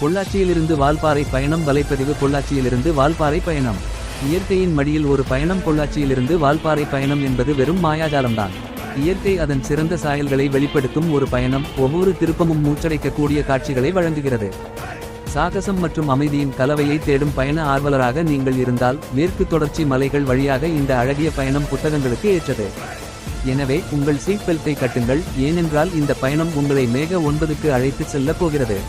பொள்ளாச்சியிலிருந்து வால்பாறை பயணம். வலைப்பதிவு பொள்ளாச்சியிலிருந்து வால்பாறை பயணம். இயற்கையின் மடியில் ஒரு பயணம். பொள்ளாச்சியிலிருந்து வால்பாறை பயணம் என்பது வெறும் மாயாஜாலம்தான். இயற்கை அதன் சிறந்த சாயல்களை வெளிப்படுத்தும் ஒரு பயணம். ஒவ்வொரு திருப்பமும் மூச்சடைக்கக்கூடிய காட்சிகளை வழங்குகிறது. சாகசம் மற்றும் அமைதியின் கலவையை தேடும் பயண ஆர்வலராக நீங்கள் இருந்தால் மேற்கு தொடர்ச்சி மலைகள் வழியாக இந்த அழகிய பயணம் புத்தகங்களுக்கு ஏற்றது. எனவே உங்கள் சீட் பெல்ட்டை கட்டுங்கள், ஏனென்றால் இந்த பயணம் உங்களை மேக 9க்கு அழைத்து செல்ல போகிறது.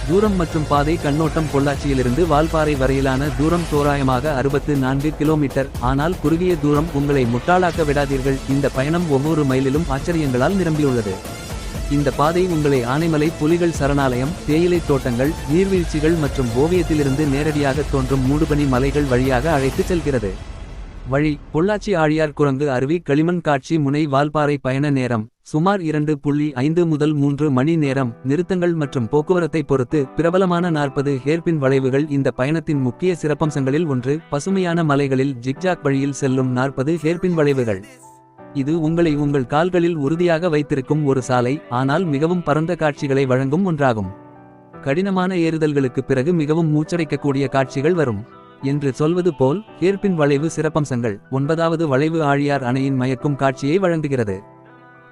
தூரம் மற்றும் பாதை கண்ணோட்டம். பொள்ளாச்சியிலிருந்து வால்பாறை வரையிலான தூரம் தோராயமாக 64 கிலோமீட்டர். ஆனால் குறுகிய தூரம் உங்களை முட்டாளாக்க விடாதீர்கள். இந்த பயணம் ஒவ்வொரு மைலிலும் ஆச்சரியங்களால் நிரம்பியுள்ளது. இந்த பாதை உங்களை ஆனைமலை புலிகள் சரணாலயம், தேயிலை தோட்டங்கள், நீர்வீழ்ச்சிகள் மற்றும் ஓவியத்திலிருந்து நேரடியாக தோன்றும் மூடுபனி மலைகள் வழியாக அழைத்து செல்கிறது. வழி: பொள்ளாச்சி ஆழியார் குரங்கு அருவி களிமண் காட்சி முனை. வால்பாறை பயண நேரம் சுமார் 2.5 முதல் 3 மணி நேரம். நிறுத்தங்கள் மற்றும் போக்குவரத்தை பொறுத்து பிரபலமான 40 ஹேர்பின் வளைவுகள் இந்த பயணத்தின் முக்கிய சிறப்பம்சங்களில் ஒன்று. பசுமையான மலைகளில் ஜிக்ஜாக் வழியில் செல்லும் 40 ஹேர்பின் வளைவுகள். இது உங்களை உங்கள் கால்களில் உறுதியாக வைத்திருக்கும் ஒரு சாலை, ஆனால் மிகவும் பரந்த காட்சிகளை வழங்கும் ஒன்றாகும். கடினமான ஏறுதல்களுக்கு பிறகு மிகவும் மூச்சடைக்கக்கூடிய காட்சிகள் வரும் என்று சொல்வது போல் ஹேர்பின் வளைவு சிறப்பம்சங்கள். 9வது வளைவு ஆழியார் அணையின் மயக்கும் காட்சியை வழங்குகிறது.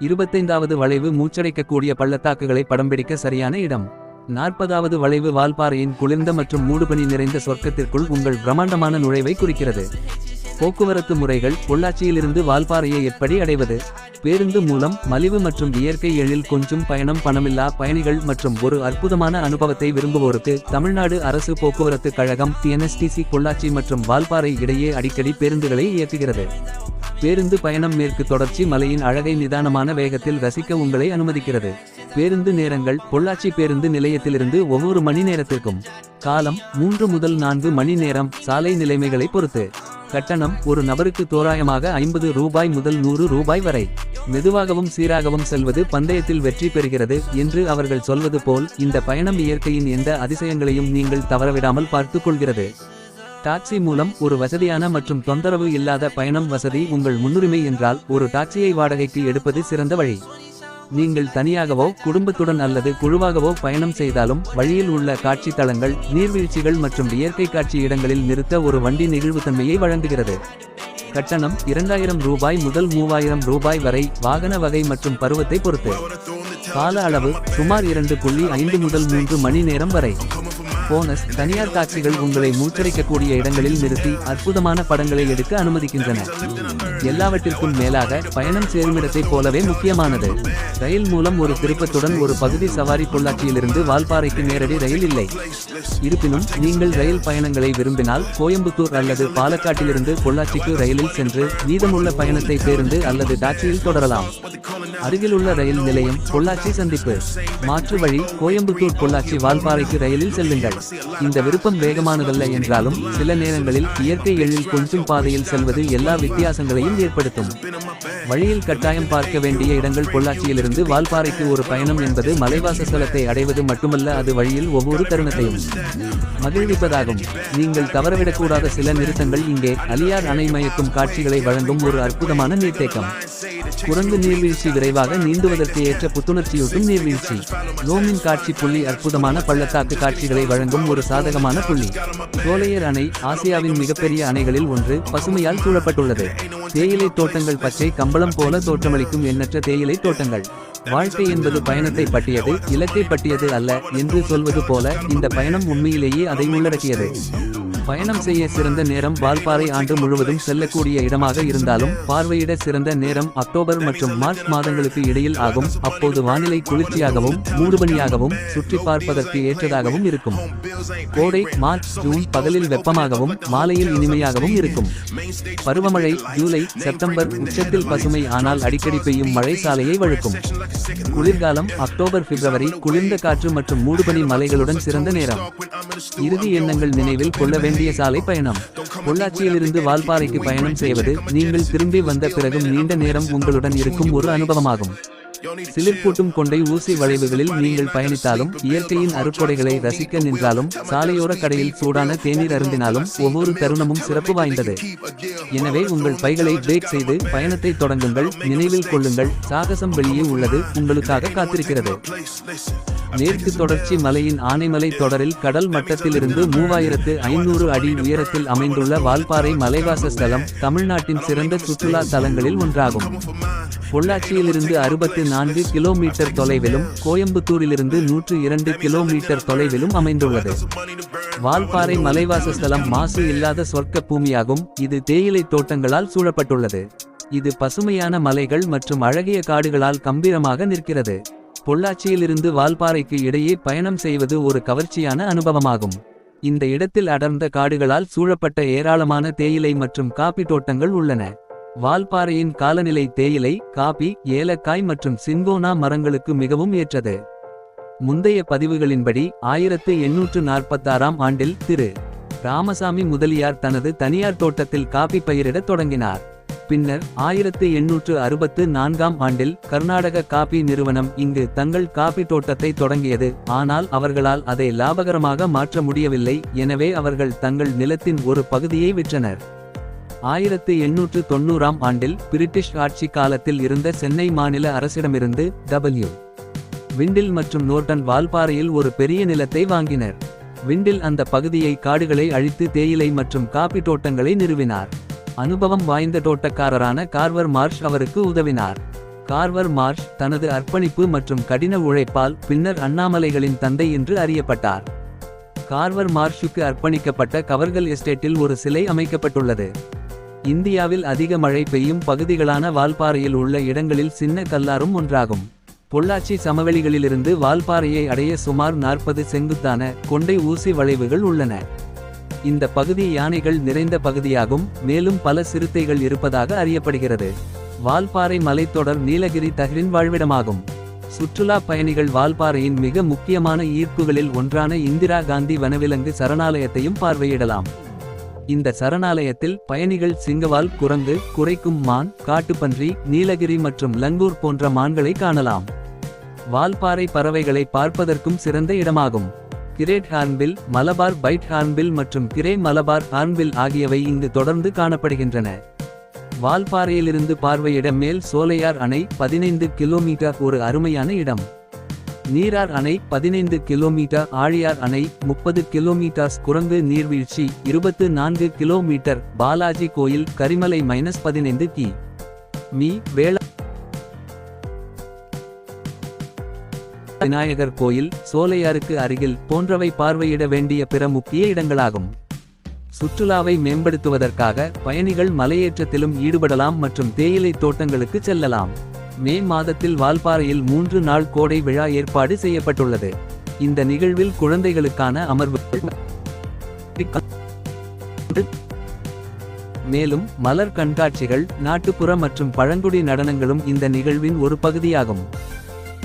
25வது வளைவு மூச்சடைக்கக்கூடிய பள்ளத்தாக்குகளை படம்பிடிக்க சரியான இடம். 40வது வளைவு வால்பாறையின் குளிர்ந்த மற்றும் மூடுபனி நிறைந்த சொர்க்கத்திற்குள் உங்கள் பிரம்மாண்டமான நுழைவை குறிக்கிறது. போக்குவரத்து முறைகள். பொள்ளாச்சியிலிருந்து வால்பாறையை எப்படி அடைவது? பேருந்து மூலம். மலிவு மற்றும் இயற்கை எழில் கொஞ்சம் பயணம். பணமில்லா பயணிகள் மற்றும் ஒரு அற்புதமான அனுபவத்தை விரும்புவோருக்கு தமிழ்நாடு அரசு போக்குவரத்து கழகம் TNSTC பொள்ளாச்சி மற்றும் வால்பாறை இடையே அடிக்கடி பேருந்துகளை இயக்குகிறது. பேருந்து பயணம் மேற்கு தொடர்ச்சி மலையின் அழகை நிதானமான வேகத்தில் ரசிக்க உங்களை அனுமதிக்கிறது. பேருந்து நேரங்கள். பொள்ளாச்சி பேருந்து நிலையத்திலிருந்து ஒவ்வொரு மணி நேரத்திற்கும். காலம் 3 முதல் 4 மணி நேரம், சாலை நிலைமைகளை பொறுத்து. கட்டணம் ஒரு நபருக்கு தோராயமாக 50 ரூபாய் முதல் 100 ரூபாய் வரை. மெதுவாகவும் சீராகவும் செல்வது பந்தயத்தில் வெற்றி பெறுகிறது என்று அவர்கள் சொல்வது போல் இந்த பயணம் இயற்கையின் எந்த அதிசயங்களையும் நீங்கள் தவறவிடாமல் பார்த்துக் கொள்கிறது. டாக்ஸி மூலம் ஒரு வசதியான மற்றும் தொந்தரவு இல்லாத பயணம். வசதி உங்கள் முன்னுரிமை என்றால் ஒரு டாக்ஸியை வாடகைக்கு எடுப்பது சிறந்த வழி. நீங்கள் தனியாகவோ குடும்பத்துடன் அல்லது குழுவாகவோ பயணம் செய்தாலும் வழியில் உள்ள காட்சி தளங்கள், நீர்வீழ்ச்சிகள் மற்றும் இயற்கை காட்சி இடங்களில் நிறுத்த ஒரு வண்டி நெகிழ்வுத்தன்மையை வழங்குகிறது. கட்டணம் 2000 ரூபாய் முதல் 3000 ரூபாய் வரை, வாகன வகை மற்றும் பருவத்தை பொறுத்து. கால அளவு சுமார் 2.5 முதல் 3 மணி நேரம் வரை. போனஸ்: தனியார் டாக்ஸிகள் உங்களை மூச்சடைக்கக்கூடிய இடங்களில் நிறுத்தி அற்புதமான படங்களை எடுக்க அனுமதிக்கின்றன. எல்லாவற்றிற்கும் மேலாக பயணம் சேருமிடத்தைப் போலவே முக்கியமானது. ரயில் மூலம் ஒரு திருப்பத்துடன் ஒரு பகுதி சவாரி. பொள்ளாச்சியிலிருந்து வால்பாறைக்கு நேரடி ரயில் இல்லை. இருப்பினும் நீங்கள் ரயில் பயணங்களை விரும்பினால் கோயம்புத்தூர் அல்லது பாலக்காட்டிலிருந்து பொள்ளாச்சிக்கு ரயிலில் சென்று மீதமுள்ள பயணத்தை பேருந்து அல்லது டாக்ஸியில் தொடரலாம். அருகிலுள்ள ரயில் நிலையம் பொள்ளாச்சி சந்திப்பு. மாற்று வழி: கோயம்புத்தூர் பொள்ளாச்சி வால்பாறைக்கு ரயிலில் செல்லுங்கள். இந்த விருப்பம் வேகமானதல்ல என்றாலும் சில நேரங்களில் இயற்கை எழில் கொஞ்சம் பாதையில் செல்வது எல்லா வித்தியாசங்களையும் ஏற்படுத்தும். வழியில் கட்டாயம் பார்க்க வேண்டிய இடங்கள். பொள்ளாச்சியிலிருந்து வால்பாறைக்கு ஒரு பயணம் என்பது மலைவாசஸ்தலத்தை அடைவது மட்டுமல்ல, அது வழியில் ஒவ்வொரு தருணத்தையும் மகிழ்விப்பதாகும். நீங்கள் தவறவிடக்கூடாத சில நிறுத்தங்கள் இங்கே. அலியார் அணை மயக்கும் காட்சிகளை வழங்கும் ஒரு அற்புதமான நீர்த்தேக்கம். குரங்கு நீர்வீழ்ச்சி விரைவாக நீந்துவதற்கு ஏற்ற புத்துணர்ச்சியூட்டும் நீர்வீழ்ச்சி. லோமின் காட்சி புள்ளி அற்புதமான பள்ளத்தாக்கு காட்சிகளை வழங்கும் ஒரு சாதகமான புள்ளி. சோலையர் அணை ஆசியாவின் மிகப்பெரிய அணைகளில் ஒன்று, பசுமையால் சூழப்பட்டுள்ளது. தேயிலை தோட்டங்கள் பச்சை கம்பளம் போல தோற்றமளிக்கும் எண்ணற்ற தேயிலை தோட்டங்கள். வாழ்க்கை என்பது பயணத்தை பற்றியது, இலக்கை பற்றியது அல்ல என்று சொல்வது போல இந்த பயணம் உண்மையிலேயே அதை உள்ளடக்கியது. பயணம் செய்ய சிறந்த நேரம். வால்பாறை ஆண்டு முழுவதும் செல்லக்கூடிய இடமாக இருந்தாலும் பார்வையிட சிறந்த நேரம் அக்டோபர் மற்றும் மார்ச் மாதங்களுக்கு இடையில் ஆகும். அப்போது வானிலை குளிர்ச்சியாகவும் மூடுபனியாகவும் சுற்றி பார்ப்பதற்கு ஏற்றதாகவும் இருக்கும். கோடை மார்ச் ஜூன் பகலில் வெப்பமாகவும் மாலையில் இனிமையாகவும் இருக்கும். பருவமழை ஜூலை செப்டம்பர் உச்சத்தில் பசுமை ஆனால் அடிக்கடி பெய்யும் மழை சாலையை வழுக்கும். குளிர்காலம் அக்டோபர் பிப்ரவரி குளிர்ந்த காற்று மற்றும் மூடுபனி மலைகளுடன் சிறந்த நேரம். இறுதி எண்ணங்கள் நினைவில் கொள்ள வேண்டிய சாலை பயணம். பொள்ளாச்சியிலிருந்து வால்பாறைக்கு பயணம் செய்வது நீங்கள் திரும்பி வந்த பிறகும் நீண்ட நேரம் உங்களுடன் இருக்கும் ஒரு அனுபவமாகும். சிலிர்ப்பூட்டும் கொண்டை ஊசி வளைவுகளில் நீங்கள் பயணித்தாலும், இயற்கையின் அருட்கொடைகளை ரசிக்க நின்றாலும், சாலையோர கடையில் சூடான தேநீர் அருந்தினாலும் ஒவ்வொரு தருணமும் சிறப்பு வாய்ந்தது. எனவே உங்கள் பைகளை பிரேக் செய்து பயணத்தை தொடங்குங்கள். நினைவில் கொள்ளுங்கள், சாகசம் வெளியே உள்ளது, உங்களுக்காக காத்திருக்கிறது. மேற்கு தொடர்ச்சி மலையின் ஆனைமலை தொடரில் கடல் மட்டத்திலிருந்து 3500 அடி உயரத்தில் அமைந்துள்ள வால்பாறை மலைவாச ஸ்தலம் தமிழ்நாட்டின் சிறந்த சுற்றுலா தலங்களில் ஒன்றாகும். பொள்ளாச்சியிலிருந்து 64 கிலோமீட்டர் தொலைவிலும், கோயம்புத்தூரிலிருந்து 102 கிலோமீட்டர் தொலைவிலும் அமைந்துள்ளது. வால்பாறை மலைவாசஸ்தலம் மாசு இல்லாத சொர்க்க பூமியாகும். இது தேயிலை தோட்டங்களால் சூழப்பட்டுள்ளது. இது பசுமையான மலைகள் மற்றும் அழகிய காடுகளால் கம்பீரமாக நிற்கிறது. பொள்ளாச்சியிலிருந்து வால்பாறைக்கு இடையே பயணம் செய்வது ஒரு கவர்ச்சியான அனுபவமாகும். இந்த இடத்தில் அடர்ந்த காடுகளால் சூழப்பட்ட ஏராளமான தேயிலை மற்றும் காபி தோட்டங்கள் உள்ளன. வால்பாறையின் காலநிலை தேயிலை, காபி, ஏலக்காய் மற்றும் சின்கோனா மரங்களுக்கு மிகவும் ஏற்றது. முந்தைய பதிவுகளின்படி 1846ஆம் ஆண்டில் திரு. ராமசாமி முதலியார் தனது தனியார் தோட்டத்தில் காபி பயிரிடத் தொடங்கினார். பின்னர் 1864ஆம் ஆண்டில் கர்நாடக காபி நிறுவனம் இங்கு தங்கள் காபி தோட்டத்தை தொடங்கியது. ஆனால் அவர்களால் அதை லாபகரமாக மாற்ற முடியவில்லை. எனவே அவர்கள் தங்கள் நிலத்தின் ஒரு பகுதியை விற்றனர். 1890ஆம் ஆண்டில் பிரிட்டிஷ் ஆட்சி காலத்தில் இருந்த சென்னை மாநில அரசிடமிருந்து டபிள்யூ. விண்டில் மற்றும் நோர்டன் வால்பாறையில் ஒரு பெரிய நிலத்தை வாங்கினர். விண்டில் அந்த பகுதியை காடுகளை அழித்து தேயிலை மற்றும் காபி தோட்டங்களை நிறுவினார். அனுபவம் வாய்ந்த தோட்டக்காரரான கார்வர் மார்ஷ் அவருக்கு உதவினார். கார்வர் மார்ஷ் தனது அர்ப்பணிப்பு மற்றும் கடின உழைப்பால் பின்னர் அண்ணாமலைகளின் தந்தை என்று அறியப்பட்டார். கார்வர் மார்ஷுக்கு அர்ப்பணிக்கப்பட்ட கவர்கல் எஸ்டேட்டில் ஒரு சிலை அமைக்கப்பட்டுள்ளது. இந்தியாவில் அதிக மழை பெய்யும் பகுதிகளான வால்பாறையில் உள்ள இடங்களில் சின்ன கல்லாரும் ஒன்றாகும். பொள்ளாச்சி சமவெளிகளிலிருந்து வால்பாறையை அடைய சுமார் 40 செங்குத்தான கொண்டை ஊசி வளைவுகள் உள்ளன. இந்த பகுதி யானைகள் நிறைந்த பகுதியாகும். மேலும் பல சிறுத்தைகள் இருப்பதாக அறியப்படுகிறது. வால்பாறை மலைத்தொடர் நீலகிரி தகரின் வாழ்விடமாகும். சுற்றுலா பயணிகள் வால்பாறையின் மிக முக்கியமான ஈர்ப்புகளில் ஒன்றான இந்திரா காந்தி வனவிலங்கு சரணாலயத்தையும் பார்வையிடலாம். இந்த சரணாலயத்தில் பயணிகள் சிங்கவால், குரங்கு, குரைக்கும் மான், காட்டுப்பன்றி, நீலகிரி மற்றும் லங்கூர் போன்ற மான்களை காணலாம். வால்பாறை பறவைகளை பார்ப்பதற்கும் சிறந்த இடமாகும். Great hornbill, Malabar pied hornbill மற்றும் கிரே மலபார் ஹார்ன்பில் ஆகியவை இங்கு தொடர்ந்து காணப்படுகின்றன. வால்பாறையிலிருந்து பார்வையிட மேல் சோலையார் அணை 15 கிலோமீட்டர் ஒரு அருமையான இடம். நீரார் அணை 15 கிலோமீட்டர், ஆழியார் அணை 30 கிலோமீட்டர்ஸ், குரங்கு நீர்வீழ்ச்சி 24 கிலோமீட்டர், பாலாஜி கோயில் கரிமலை -15 கி.மீ, வேளா விநாயகர் கோயில் சோலையாருக்கு அருகில் போன்றவை பார்வையிட வேண்டிய பிற முக்கிய இடங்களாகும். சுற்றுலாவை மேம்படுத்துவதற்காக பயணிகள் மலையேற்றத்திலும் ஈடுபடலாம் மற்றும் தேயிலை தோட்டங்களுக்கு செல்லலாம். மே மாதத்தில் வால்பாறையில் 3 நாள் கோடை விழா ஏற்பாடு செய்யப்பட்டுள்ளது. இந்த நிகழ்வில் குழந்தைகளுக்கான அமர்வுகள், மேலும் மலர் கண்காட்சிகள், நாட்டுப்புற மற்றும் பழங்குடி நடனங்களும் இந்த நிகழ்வின் ஒரு பகுதியாகும்.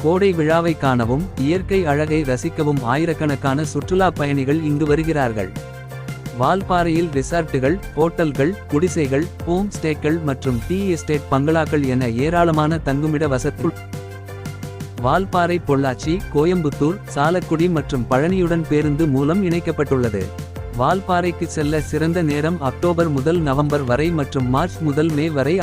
கோடை விழாவை காணவும் இயற்கை அழகை ரசிக்கவும் ஆயிரக்கணக்கான சுற்றுலா பயணிகள் இங்கு வருகிறார்கள். வால்பாறையில் ரிசார்ட்டுகள், ஹோட்டல்கள், குடிசைகள், ஹோம் ஸ்டேக்கள் மற்றும் டீ எஸ்டேட் பங்களாக்கள் என ஏராளமான தங்குமிட வசதி. வால்பாறை பொள்ளாச்சி, கோயம்புத்தூர், சாலக்குடி மற்றும் பழனியுடன் பேருந்து மூலம் இணைக்கப்பட்டுள்ளது. வால்பாறைக்கு செல்ல சிறந்த நேரம் அக்டோபர் முதல் நவம்பர் வரை மற்றும் மார்ச் முதல் மே வரை.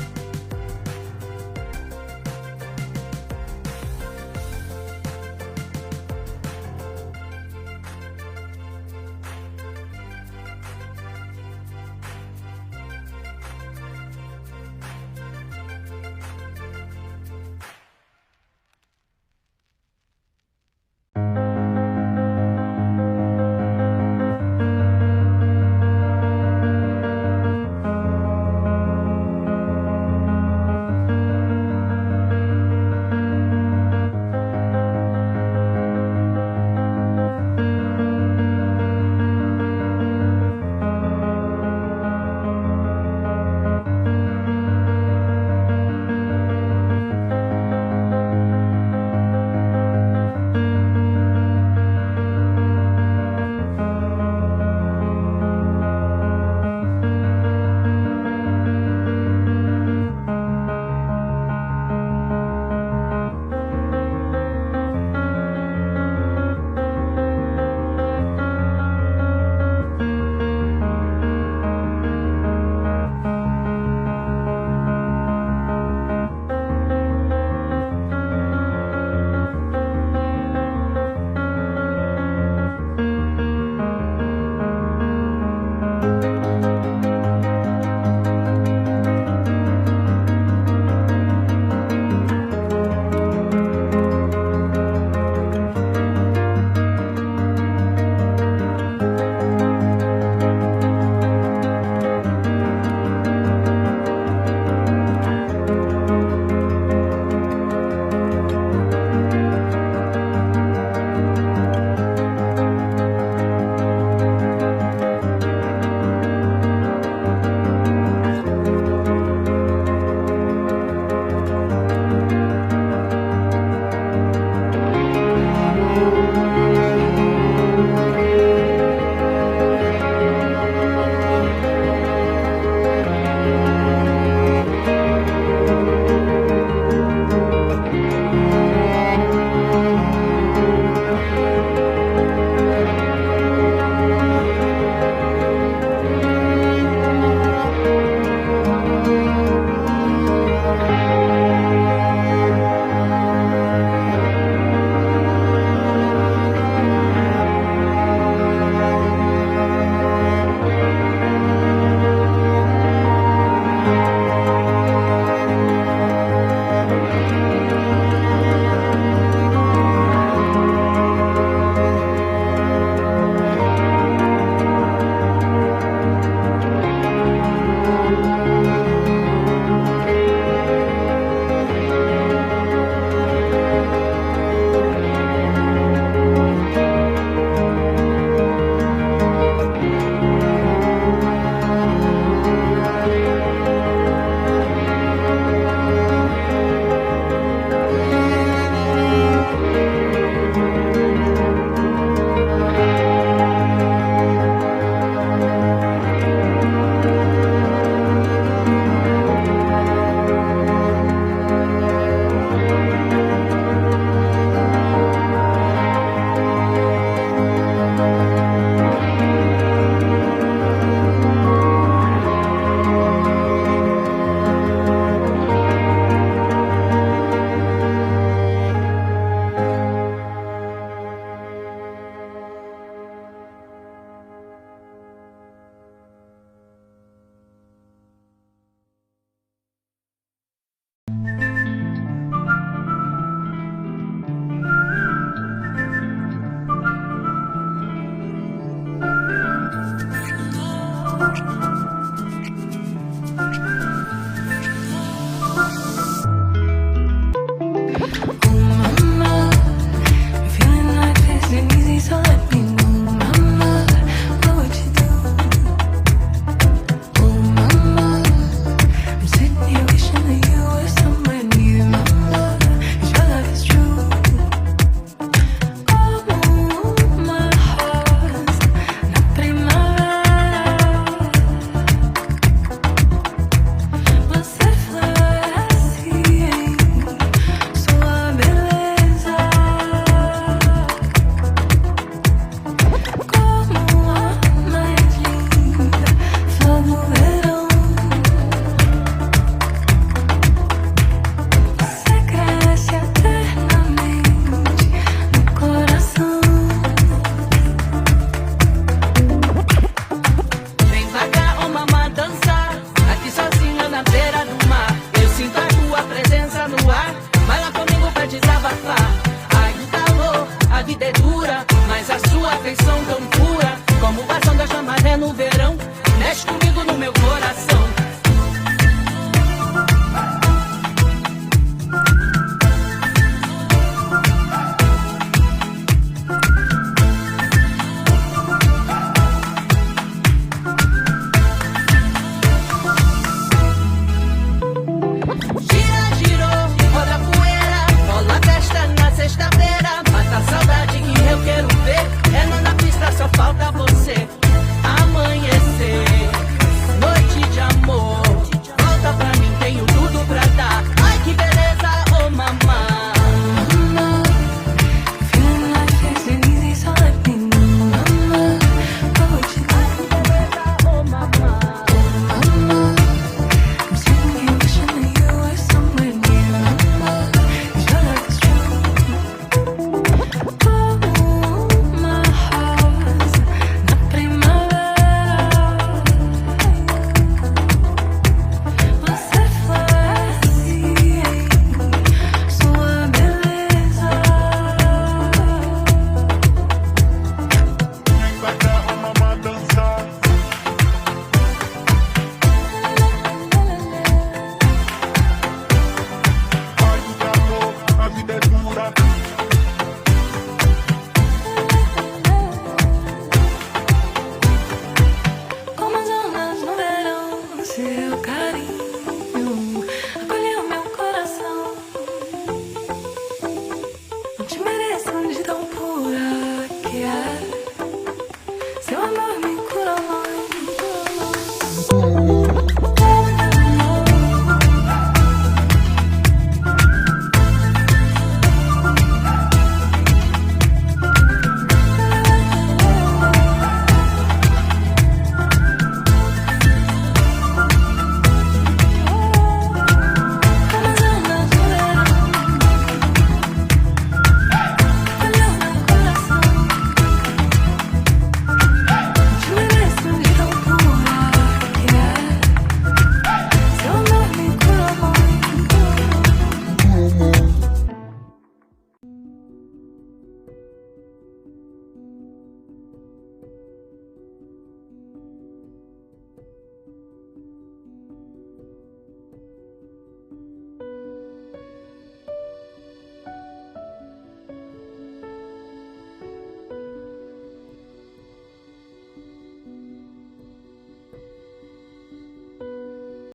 Yukari.